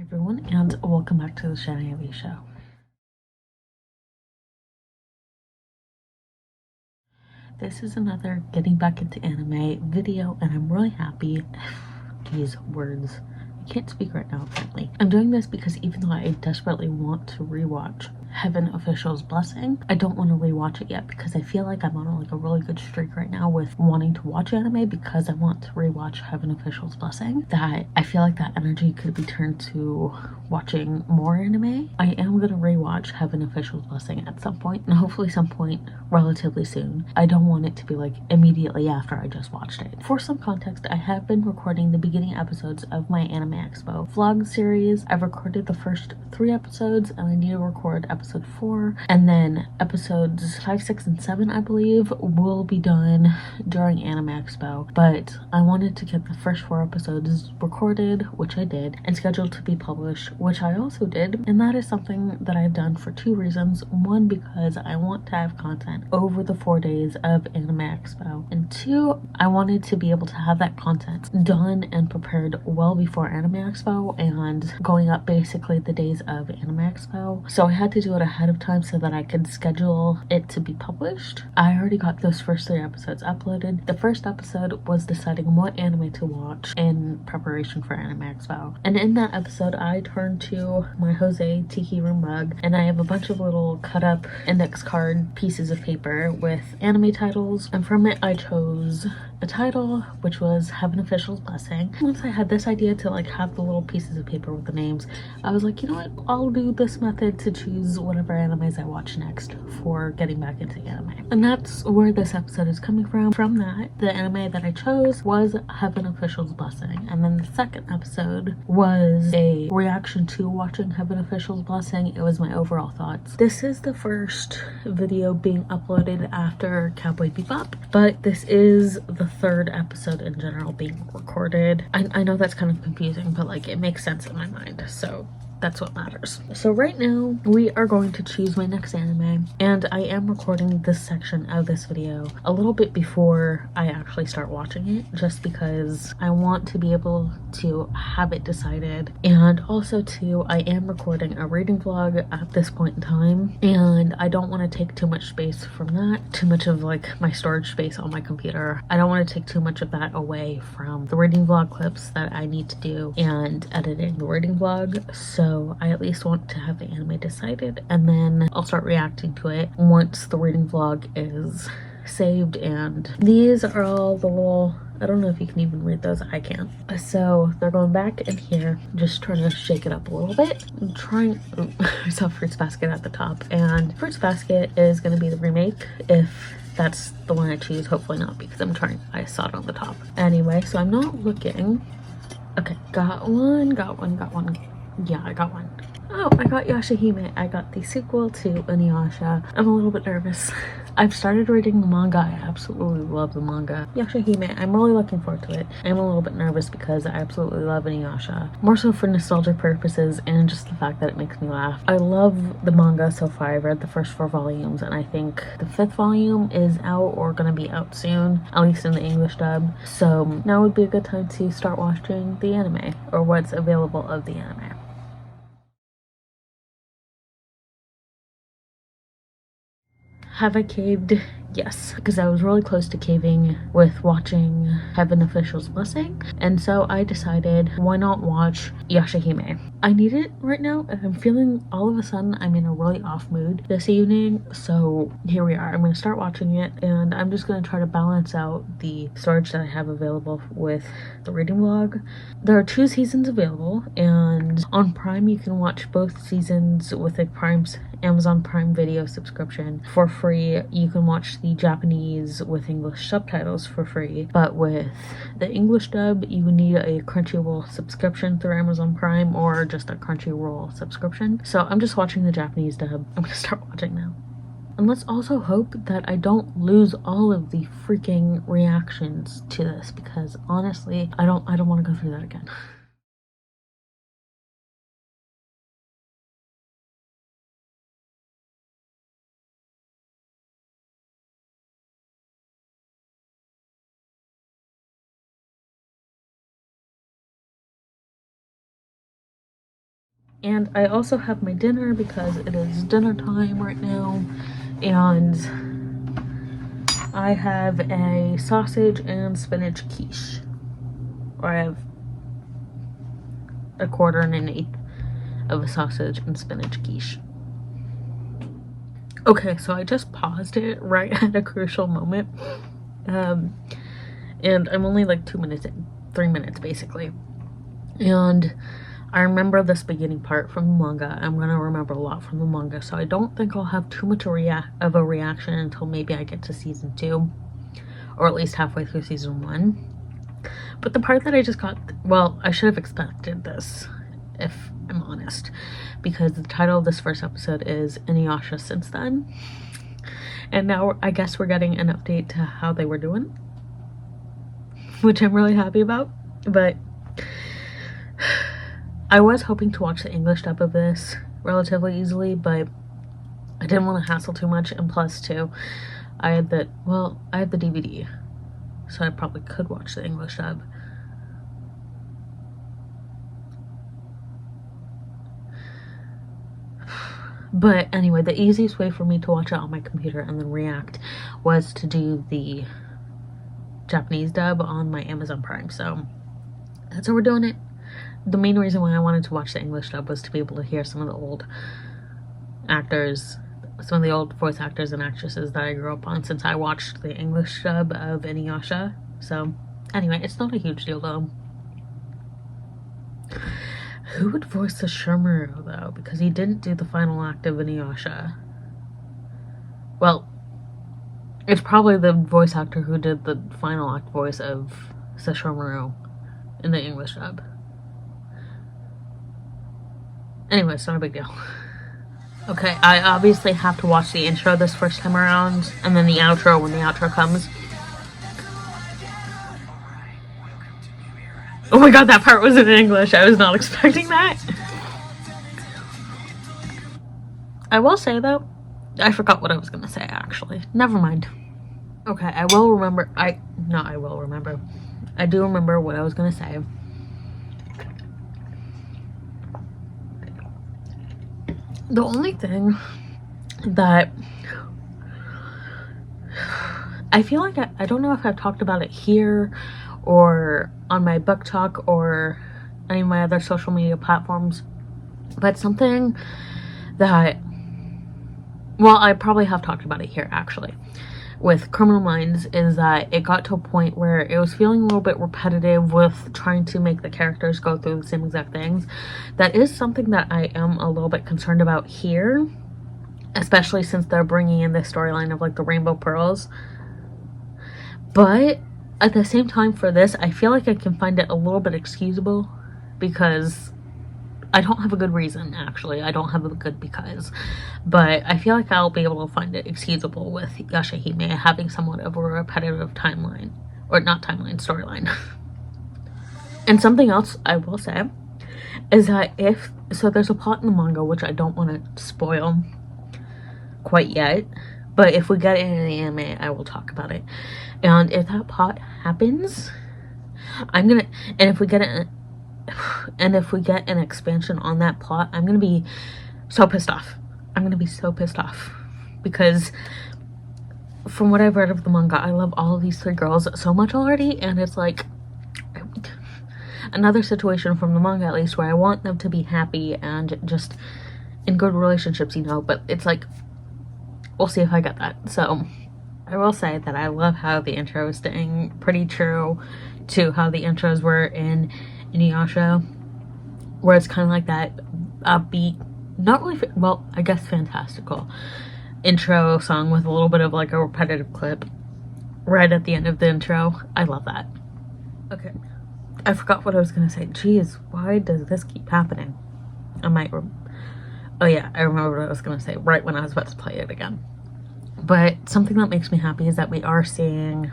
everyone, and welcome back to the InuYasha. This is another getting back into anime video, and I'm really happy. These words. I can't speak right now, apparently. I'm doing this because even though I desperately want to rewatch Heaven Official's Blessing, I don't want to rewatch it yet because I feel like I'm on a really good streak right now with wanting to watch anime because I want to rewatch Heaven Official's Blessing, that I feel like that energy could be turned to watching more anime. I am going to rewatch Heaven Official's Blessing at some point, and hopefully some point relatively soon. I don't want it to be like immediately after I just watched it. For some context, I have been recording the beginning episodes of my Anime Expo vlog series. I've recorded the first 3 episodes and I need to record episode 4, and then episodes 5, 6, and 7 I believe will be done during Anime Expo, but I wanted to get the first 4 episodes recorded, which I did, and scheduled to be published, which I also did, and that is something that I've done for 2 reasons. One, because I want to have content over the 4 days of Anime Expo, and 2, I wanted to be able to have that content done and prepared well before Anime Expo and going up basically the days of Anime Expo. So I had to do it ahead of time so that I could schedule it to be published. I already got those first 3 episodes uploaded. The first episode was deciding what anime to watch in preparation for Anime Expo, and in that episode I turned to my Jose Tiki Room mug, and I have a bunch of little cut up index card pieces of paper with anime titles, and from it I chose a title, which was Heaven Official's Blessing. Once I had this idea to have the little pieces of paper with the names, I was like, you know what, I'll do this method to choose whatever animes I watch next for getting back into anime. And that's where this episode is coming from. From that, the anime that I chose was Heaven Official's Blessing, and then the second episode was a reaction to watching Heaven Official's Blessing. It was my overall thoughts. This is the first video being uploaded after Cowboy Bebop, but this is the 3rd episode in general being recorded. I know that's kind of confusing, but it makes sense in my mind, so that's what matters. So right now we are going to choose my next anime, and I am recording this section of this video a little bit before I actually start watching it, just because I want to be able to have it decided, and also too, I am recording a reading vlog at this point in time, and I don't want to take too much space from that, too much of my storage space on my computer. I don't want to take too much of that away from the reading vlog clips that I need to do and editing the reading vlog. So I at least want to have the anime decided, and then I'll start reacting to it once the reading vlog is saved. And these are all the little, I don't know if you can even read those. I can. So they're going back in here, just trying to shake it up a little bit. I'm trying. I saw Fruits Basket at the top, and Fruits Basket is going to be the remake if that's the one I choose. Hopefully not, because I saw it on the top. Anyway, so I'm not looking. Okay, got one. Yeah, I got one. Oh, I got Yashahime. I got the sequel to InuYasha. I'm a little bit nervous. I've started reading the manga. I absolutely love the manga. Yashahime, I'm really looking forward to it. I'm a little bit nervous because I absolutely love InuYasha. More so for nostalgia purposes and just the fact that it makes me laugh. I love the manga so far. I've read the first 4 volumes, and I think the 5th volume is out or gonna be out soon, at least in the English dub. So now would be a good time to start watching the anime, or what's available of the anime. Have I caved? Yes, because I was really close to caving with watching Heaven Official's Blessing, and so I decided, why not watch Yashahime? I need it right now, and I'm feeling all of a sudden I'm in a really off mood this evening, so here we are. I'm going to start watching it, and I'm just going to try to balance out the storage that I have available with the reading vlog. There are 2 seasons available, and on Prime you can watch both seasons with a Amazon Prime Video subscription for free. You can watch the Japanese with English subtitles for free, but with the English dub you would need a Crunchyroll subscription through Amazon Prime, or just a Crunchyroll subscription. So I'm just watching the Japanese dub. I'm gonna start watching now. And let's also hope that I don't lose all of the freaking reactions to this, because honestly I don't want to go through that again. And I also have my dinner because it is dinner time right now. And I have a sausage and spinach quiche. Or I have a quarter and an eighth of a sausage and spinach quiche. Okay, so I just paused it right at a crucial moment. And I'm only like 2 minutes in, 3 minutes basically. And I remember this beginning part from the manga. I'm gonna remember a lot from the manga, so I don't think I'll have too much of a reaction until maybe I get to season 2, or at least halfway through season 1. But the part that I just got, well, I should have expected this, if I'm honest, because the title of this first episode is InuYasha Since Then. And now I guess we're getting an update to how they were doing, which I'm really happy about. But I was hoping to watch the English dub of this relatively easily, but I didn't want to hassle too much, and plus too, I had the DVD, so I probably could watch the English dub. But anyway, the easiest way for me to watch it on my computer and then react was to do the Japanese dub on my Amazon Prime, so that's how we're doing it. The main reason why I wanted to watch the English dub was to be able to hear some of the old actors, some of the old voice actors and actresses that I grew up on, since I watched the English dub of InuYasha. So anyway, it's not a huge deal though. Who would voice the Shurmuru though? Because he didn't do the final act of InuYasha. Well, it's probably the voice actor who did the final act voice of Shurmuru in the English dub. Anyway, it's not a big deal. Okay, I obviously have to watch the intro this first time around, and then the outro when the outro comes. Oh my god, that part was in English. I was not expecting that. I will say though, I forgot what I was gonna say actually. Never mind. Okay, I do remember what I was gonna say. The only thing that I feel like I don't know if I've talked about it here or on my book talk or any of my other social media platforms, but something that, well, I probably have talked about it here actually with Criminal Minds, is that it got to a point where it was feeling a little bit repetitive with trying to make the characters go through the same exact things. That is something that I am a little bit concerned about here, especially since they're bringing in this storyline of like the Rainbow Pearls. But at the same time for this, I feel like I can find it a little bit excusable, because I don't have a good reason, actually. I don't have a good because. But I feel like I'll be able to find it excusable with Yashahime having somewhat of a repetitive timeline. Or not timeline, storyline. And something else I will say is that so there's a plot in the manga, which I don't want to spoil quite yet. But if we get it in the anime, I will talk about it. And if that plot happens, and if we get an expansion on that plot, I'm gonna be so pissed off. I'm gonna be so pissed off, because from what I've read of the manga, I love all of these 3 girls so much already, and it's like another situation from the manga, at least, where I want them to be happy and just in good relationships, you know, but it's like, we'll see if I get that. So I will say that I love how the intro is staying pretty true to how the intros were in InuYasha, where it's kind of like that upbeat, not really, well, I guess fantastical intro song with a little bit of like a repetitive clip right at the end of the intro. I love that. Okay, I forgot what I was gonna say. Jeez, why does this keep happening? Oh yeah, I remember what I was gonna say right when I was about to play it again. But something that makes me happy is that we are seeing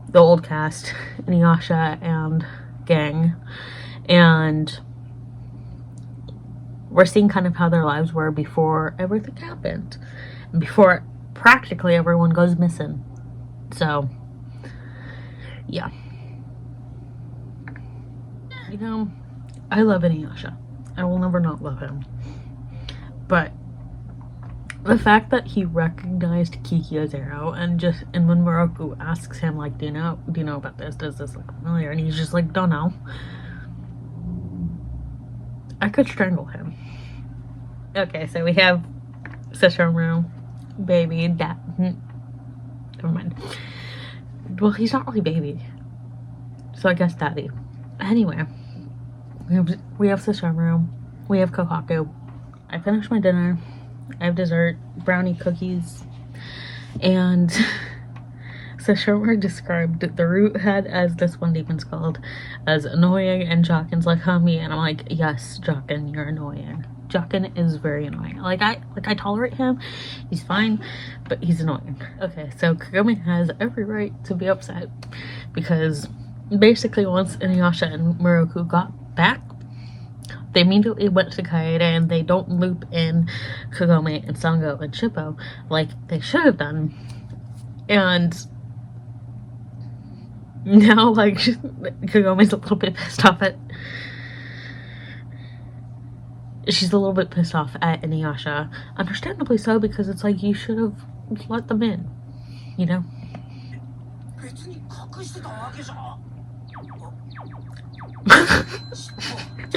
the old cast, InuYasha and gang, and we're seeing kind of how their lives were before everything happened, before practically everyone goes missing. So yeah, you know, I love InuYasha. I will never not love him. But the fact that he recognized Kikyo's arrow and when Moroku asks him, like, do you know about this? Does this look familiar? And he's just like, don't know. I could strangle him. Okay, so we have Sesshomaru, baby, dad. Never mind. Well, he's not really baby. So I guess daddy. Anyway, we have Sesshomaru, we have Kohaku. I finished my dinner. I have dessert, brownie cookies, and Sesshomaru described the root head, as this one demon's called, as annoying, and Jokin's like, hummy, and I'm like, yes, Jokin, you're annoying. Jokin is very annoying. Like I tolerate him, he's fine, but he's annoying. Okay, so Kagome has every right to be upset, because basically once InuYasha and Moroku got back, they immediately went to Kaede, and they don't loop in Kagome and Sango and Shippo like they should have done. And now, like, Kagome's a little bit pissed off at... She's a little bit pissed off at InuYasha. Understandably so, because it's like, you should have let them in, you know?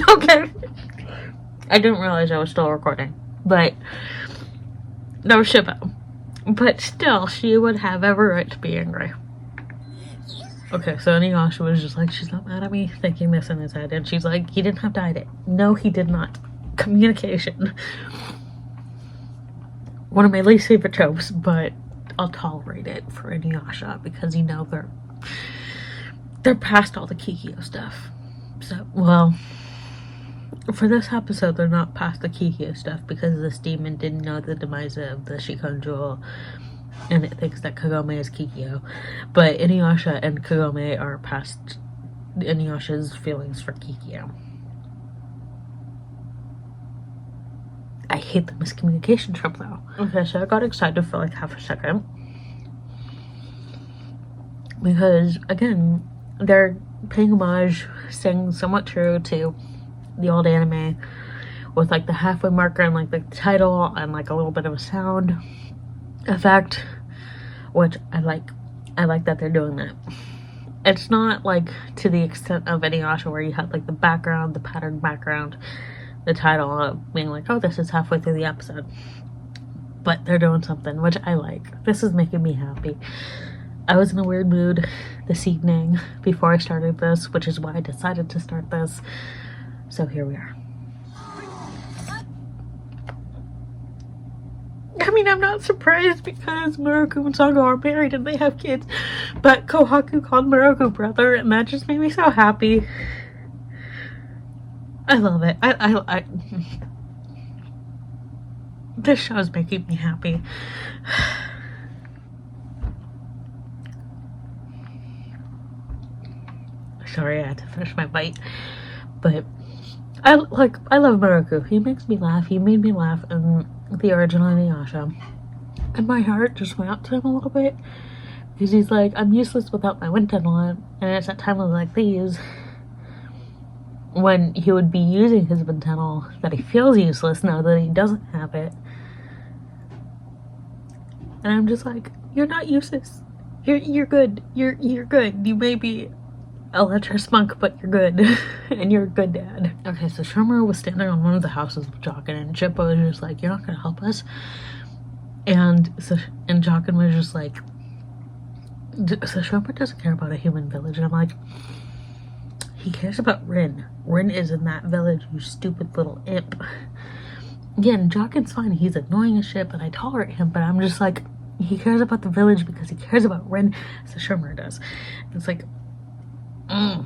Okay. I didn't realize I was still recording, but that was Shippo. But still, she would have every right to be angry. Okay, so InuYasha was just like, she's not mad at me, thinking this in his head, and she's like, he didn't have to hide it. No, he did not. Communication. One of my least favorite tropes, but I'll tolerate it for InuYasha, because, you know, they're past all the Kikyo stuff. So, well, for this episode, they're not past the Kikyo stuff, because this demon didn't know the demise of the Shikon Jewel, and it thinks that Kagome is Kikyo. But InuYasha and Kagome are past InuYasha's feelings for Kikyo. I hate the miscommunication trope, though. Okay, so I got excited for like half a second, because, again, they're paying homage, staying somewhat true to the old anime, with like the halfway marker and like the title and like a little bit of a sound effect, which I like. I like that they're doing that. It's not like to the extent of InuYasha, where you have like the background, the patterned background, the title being like, oh, this is halfway through the episode. But they're doing something, which I like. This is making me happy. I was in a weird mood this evening before I started this, which is why I decided to start this. So here we are. I mean, I'm not surprised, because Moroku and Sango are married and they have kids, but Kohaku called Moroku brother, and that just made me so happy. I love it. I this show is making me happy. Sorry, I had to finish my bite. But I love Moroku. He makes me laugh. He made me laugh in the original InuYasha. And my heart just went out to him a little bit, because he's like, I'm useless without my wind tunnel on. And it's at times like these, when he would be using his wind tunnel, that he feels useless now that he doesn't have it. And I'm just like, you're not useless. You're good. You're good. You may be a Electrospunk, but you're good. And you're a good dad. Okay, so Shermer was standing on one of the houses with Jokin, and Shippo was just like, you're not gonna help us? And Jokin was just like, so Shermer doesn't care about a human village. And I'm like, he cares about Rin. Rin is in that village, you stupid little imp. Again, Jokin's fine. He's annoying as shit, but I tolerate him. But I'm just like, he cares about the village because he cares about Rin. So Shermer does. And it's like, I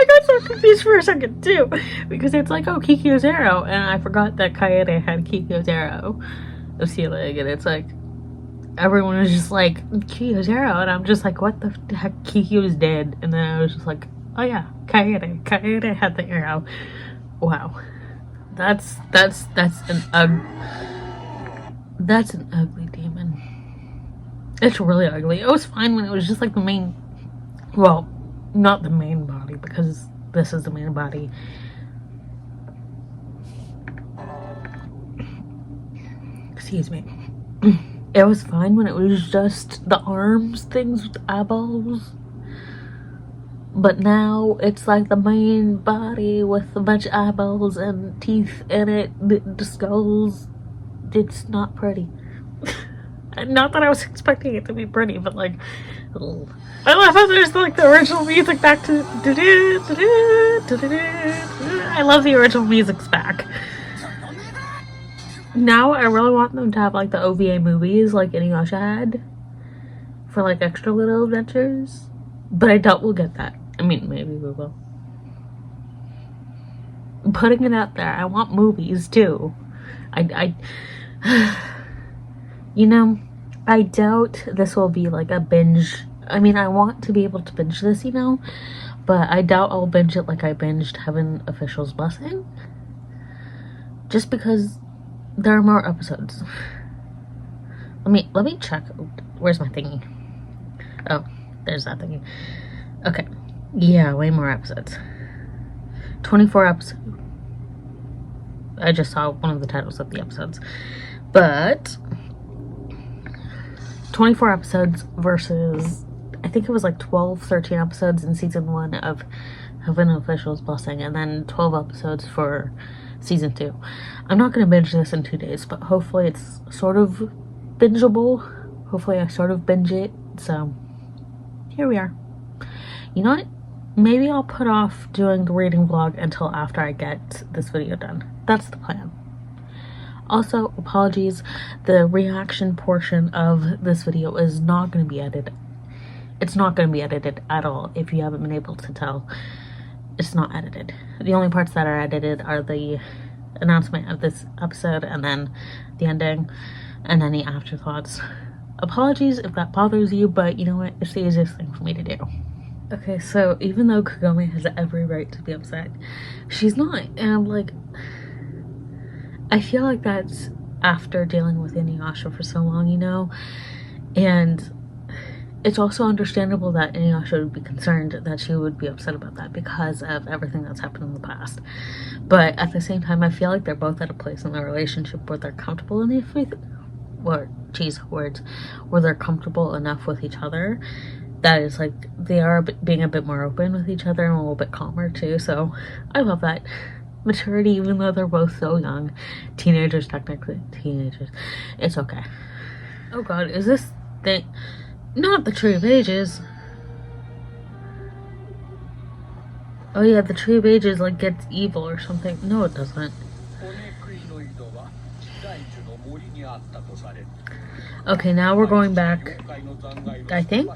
got so confused for a second too, because it's like, oh, Kikyo's arrow, and I forgot that Kaede had Kikyo's arrow of Sealing, and it's like, everyone was just like, Kikyo's arrow, and I'm just like, what the heck, Kikyo's dead. And then I was just like, oh yeah, Kaede had the arrow. Wow. That's an ugly demon. It's really ugly. It was fine when it was just like the main, well, not the main body, because this is the main body. excuse me. It was fine when it was just the arms things with eyeballs. But now it's like the main body with a bunch of eyeballs and teeth in it, the skulls. It's not pretty. Not that I was expecting it to be pretty, but like, ugh. I love how there's like the original music back to. I love the original music's back. Now I really want them to have like the OVA movies like InuYasha had for like extra little adventures, but I doubt we'll get that. I mean, maybe we will. I'm putting it out there. I want movies too. You know, I doubt this will be like a binge. I mean, I want to be able to binge this, you know, but I doubt I'll binge it like I binged Heaven Official's Blessing. Just because there are more episodes. Let me check. Where's my thingy? Oh, there's that thingy. Okay. Yeah, way more episodes. 24 episodes. I just saw one of the titles of the episodes. But 24 episodes versus, I think it was like 12, 13 episodes in season 1 of Heaven Official's Blessing, and then 12 episodes for season 2. I'm not going to binge this in 2 days, but hopefully it's sort of bingeable. Hopefully I sort of binge it. So here we are. You know what? Maybe I'll put off doing the reading vlog until after I get this video done. That's the plan. Also, apologies, the reaction portion of this video is not going to be edited. It's not going to be edited at all, if you haven't been able to tell. It's not edited. The only parts that are edited are the announcement of this episode, and then the ending, and any afterthoughts. Apologies if that bothers you, but you know what? It's the easiest thing for me to do. Okay, so even though Kagome has every right to be upset, she's not. And like, I feel like that's after dealing with InuYasha for so long, you know? And it's also understandable that InuYasha would be concerned that she would be upset about that because of everything that's happened in the past. But at the same time, I feel like they're both at a place in their relationship where they're comfortable enough where they're comfortable enough with each other. That is like, they are being a bit more open with each other and a little bit calmer too. So I love that. Maturity, even though they're both so young. Teenagers, technically. Teenagers. It's okay. Oh god, is this thing... Not the Tree of Ages. Oh yeah, the Tree of Ages like gets evil or something. No, it doesn't. Okay, now we're going back. I think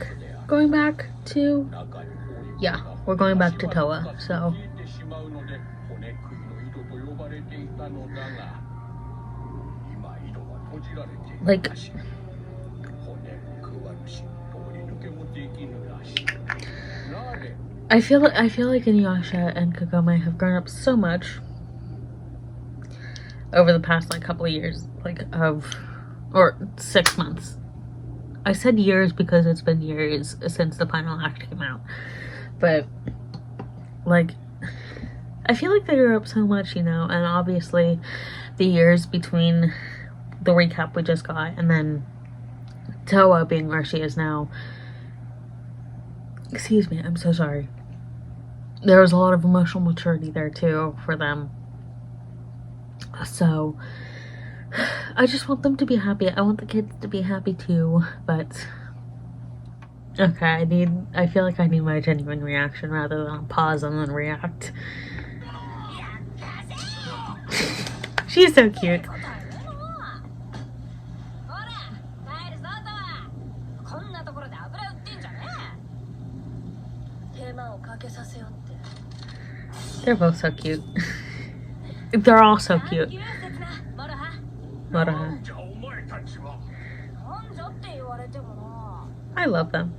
going back to... Yeah, we're going back to Toa, so... Like... I feel like InuYasha and Kagome have grown up so much over the past like couple of years, or 6 months. I said years because it's been years since the final act came out, but like I feel like they grew up so much, you know, and obviously the years between the recap we just got and then Toa being where she is now. Excuse me, I'm so sorry. There was a lot of emotional maturity there too for them. So I just want them to be happy. I want the kids to be happy too, but okay, I feel like I need my genuine reaction rather than pause and then react. She's so cute. They're both so cute. They're all so cute. Moroha. I love them.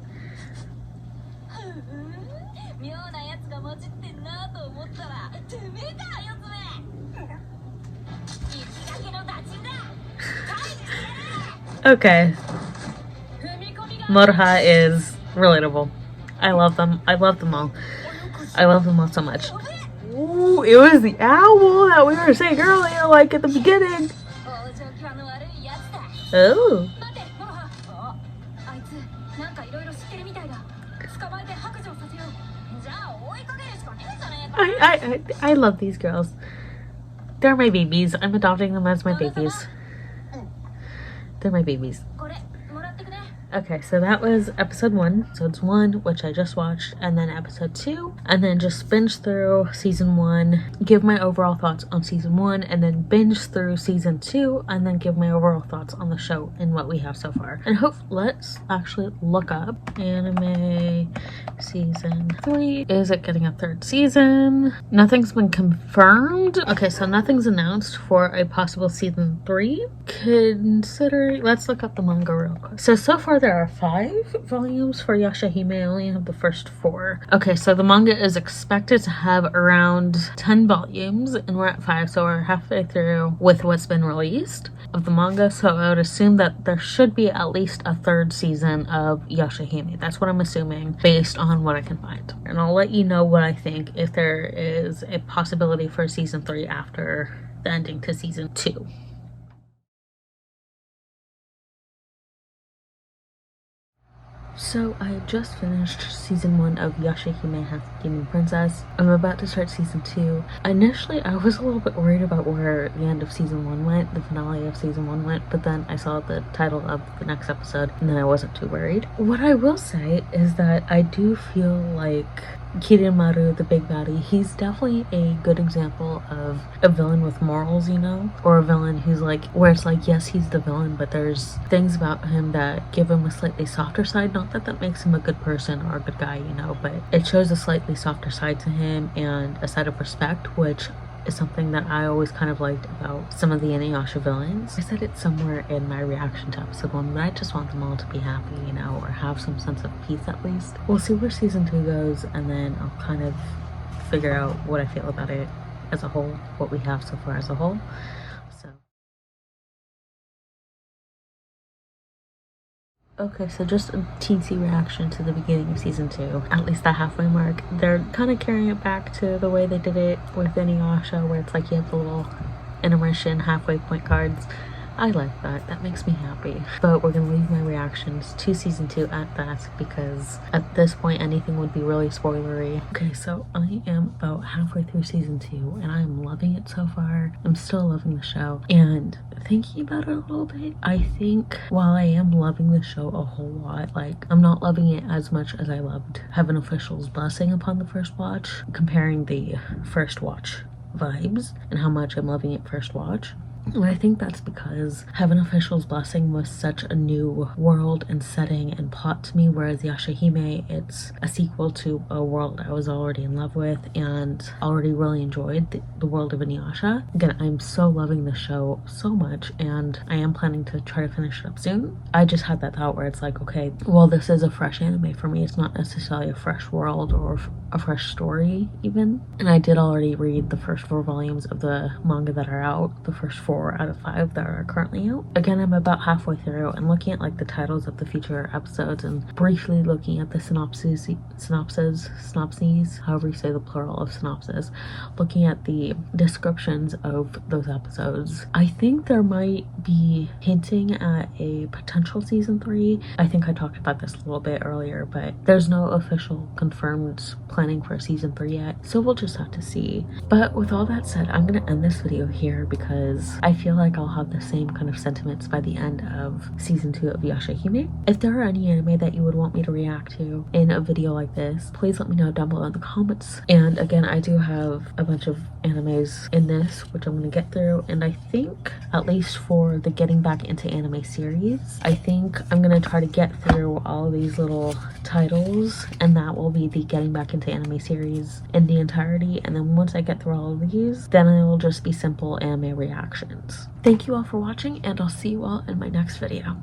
Okay. Moroha is relatable. I love them. I love them all. I love them all so much. Ooh, it was the owl that we were saying earlier, like at the beginning. Oh. I love these girls. They're my babies. I'm adopting them as my babies. They're my babies. Okay, so that was episode 1. Episode 1, which I just watched, and then episode 2, and then just binge through season 1, give my overall thoughts on season 1, and then binge through season 2, and then give my overall thoughts on the show and what we have so far. And let's actually look up anime season 3. Is it getting a 3rd season? Nothing's been confirmed. Okay, so nothing's announced for a possible season 3. Considering, let's look up the manga real quick. So far there are 5 volumes for Yashahime. I only have the first 4. Okay, so the manga is expected to have around 10 volumes, and we're at 5, so we're halfway through with what's been released of the manga. So I would assume that there should be at least a 3rd season of Yashahime. That's what I'm assuming based on what I can find. And I'll let you know what I think if there is a possibility for season 3 after the ending to season 2. So I just finished season 1 of Yashahime Half Demon Princess. I'm about to start season 2. Initially, I was a little bit worried about where the end of season 1 went, the finale of season 1 went, but then I saw the title of the next episode, and then I wasn't too worried. What I will say is that I do feel like Kirimaru, the big baddie, he's definitely a good example of a villain with morals, you know? Or a villain who's like, where it's like, yes, he's the villain, but there's things about him that give him a slightly softer side. Not that that makes him a good person or a good guy, you know, but it shows a slightly softer side to him and a side of respect, which is something that I always kind of liked about some of the InuYasha villains. I said it somewhere in my reaction to episode 1, but I just want them all to be happy, you know, or have some sense of peace at least. We'll see where season 2 goes, and then I'll kind of figure out what I feel about it as a whole, what we have so far as a whole. Okay, so just a teensy reaction to the beginning of season 2, at least the halfway mark. They're kind of carrying it back to the way they did it with InuYasha, where it's like you have the little intermission halfway point cards. I like that. That makes me happy. But we're gonna leave my reactions to season 2 at that, because at this point anything would be really spoilery. Okay, so I am about halfway through season 2 and I'm loving it so far. I'm still loving the show, and thinking about it a little bit, I think while I am loving the show a whole lot, like, I'm not loving it as much as I loved Heaven Official's blessing upon the first watch, comparing the first watch vibes and how much I'm loving it first watch. And I think that's because Heaven Official's blessing was such a new world and setting and plot to me, whereas Yashahime, it's a sequel to a world I was already in love with and already really enjoyed, the world of InuYasha. Again, I'm so loving the show so much, and I am planning to try to finish it up soon. I just had that thought where it's like, okay, well, this is a fresh anime for me. It's not necessarily a fresh world or a fresh story even. And I did already read the first 4 volumes of the manga that are out, the first 4 out of 5 that are currently out. Again, I'm about halfway through and looking at like the titles of the future episodes and briefly looking at the synopses, however you say the plural of synopsis, looking at the descriptions of those episodes. I think there might be hinting at a potential season 3. I think I talked about this a little bit earlier, but there's no official confirmed planning for season 3 yet, so we'll just have to see. But with all that said, I'm gonna end this video here because I feel like I'll have the same kind of sentiments by the end of season 2 of Yashahime. If there are any anime that you would want me to react to in a video like this, please let me know down below in the comments. And again, I do have a bunch of animes in this, which I'm gonna get through, and I think, at least for the getting back into anime series, I think I'm gonna try to get through all these little titles, and that will be the getting back into anime series in the entirety. And then once I get through all of these, then it will just be simple anime reactions. Thank you all for watching, and I'll see you all in my next video.